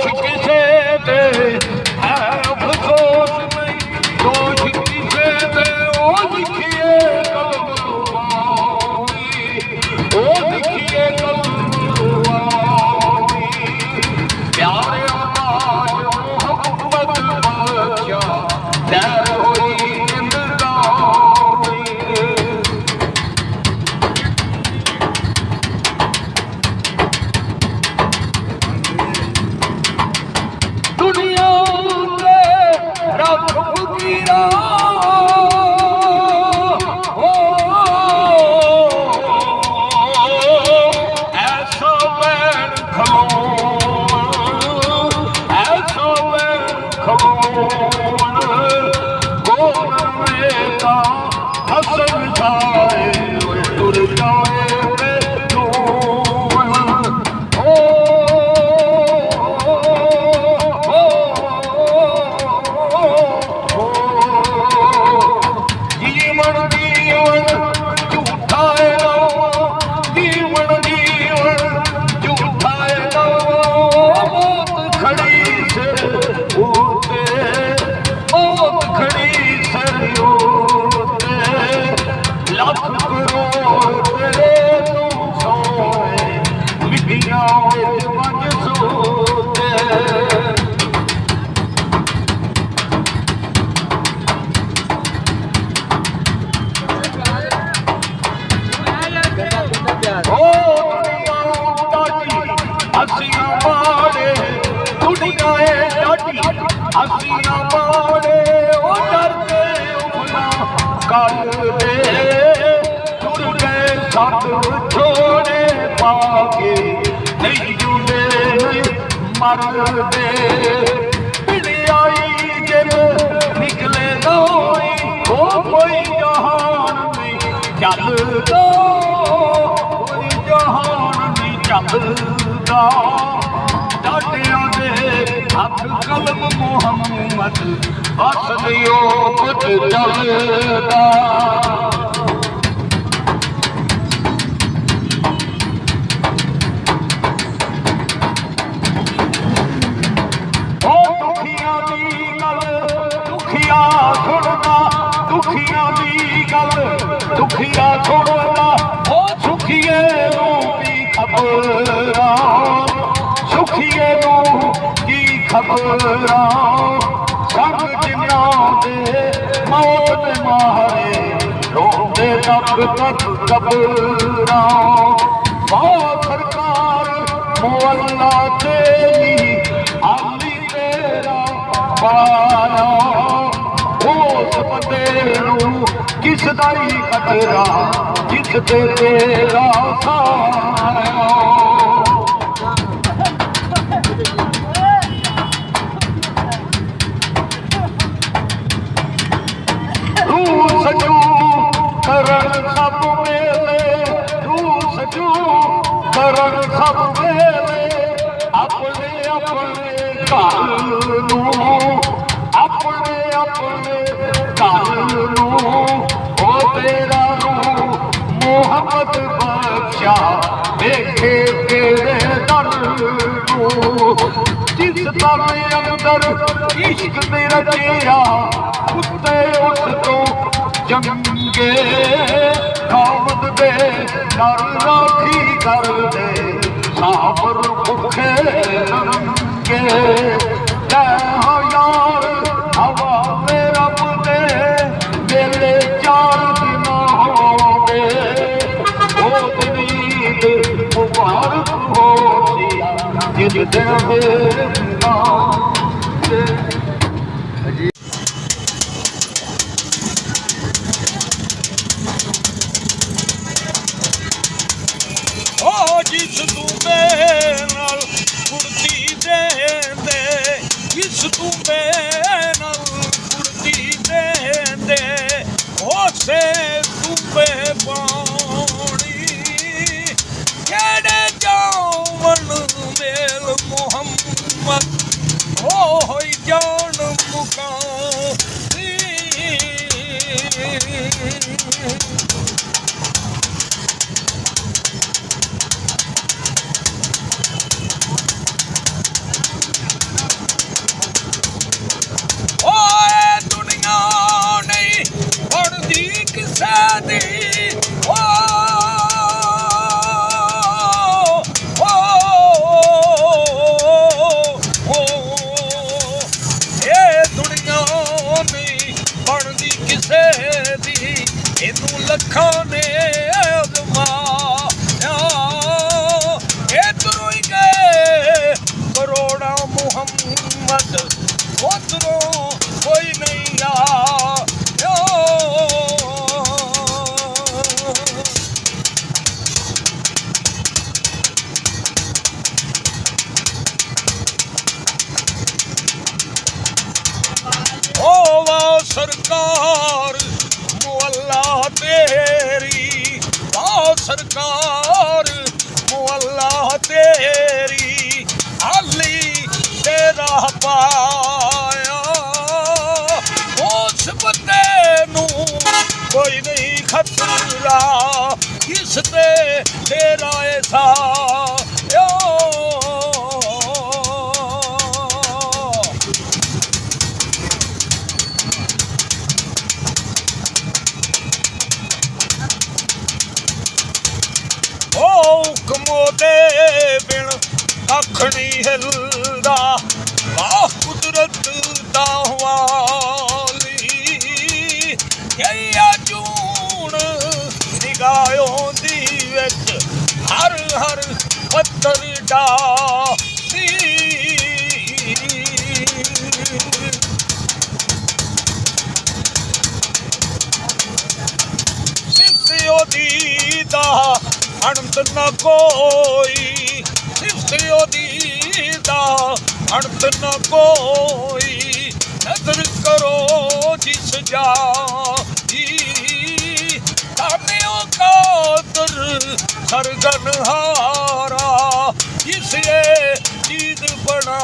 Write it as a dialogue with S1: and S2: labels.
S1: दोष किसे दे है अफसोस नहीं, दोष किसे दे ओ लिखिए कलम ओ लिखिए कलम प्यारे आवाज मोहब्बत बख्शा लहर हुई जिंदगानी। दुनिया के रख फकीरा ऐसा बैन खलोन, ऐसा बैन खलोन कौन मेरा हसन जाए तुर जाए हसीना मारे ओ डरते उफना कर दे तुर गए साथ छोड़े पाके नहीं जुड़े मर दे आई जब निकले दोई ओ कोई जहान नहीं चलदा, कोई जहान नहीं चलदा डाटिया दे हक कलम मुहम्मद बस लियो कुछ चलदा। ओ दुखिया दी गल दुखिया सुनदा, दुखिया दी गल दुखिया सुनदा ओ सुखिए नूं भी खबरां, सुखिए नूं की खबरां संग जिन्ना दे मौत मारे रोंदे तक तक कबरां। बहुत सरकार मुअल्ला तेरी आली तेरा बारा उस बंदे नूं किस दा ही खतरा जिस ते तेरा सारा। सजू करण सब मेले तू सजू करण सब मेले अपने अपने घर नूं, अपने अपने घर नूं ओ तेरा रूह मोहब्बत बख्शा देखे तेरे दर नूं। जिस दर अंदर इश्क दे रचिया उत्ते उस तो जंगे खामद दे कर राखी कर दे साबर भुखे नंगे। लै यार हवा में रब दे मेरे चार दिन होंगे ओ दिन ईद मुबारक हो जिस दिन मेरे नाम जिस तू मेरे नाल कुर्ती दे दे, जिस तू मेरे नाल कुर्ती दे दे उसे तू पे पानी केड़े जावन मेल मोहम्मद ओ होई जान मुका। मोहम्मद उधरों कोई नहीं आया। ओ वाह सरकार मुअल्ला तेरी, वाह सरकार मुअल्ला तेरी, हाली तेरा पाया उस बंदे नू कोई नहीं खतरा, किस ते तेरा ऐसा हुक्मों दे बिन कख नहीं हिलदा, वाह कुदरत दा वाली, यही जून निगाहों दी विच हर हर पत्थर डाली। सिफ्त ओदी दा अणत न कोई, सिफ्त ओदी दा अणत न कोई, नजर करो जिस जा ताने कादर सरगन हारा, जिस ये चीज बना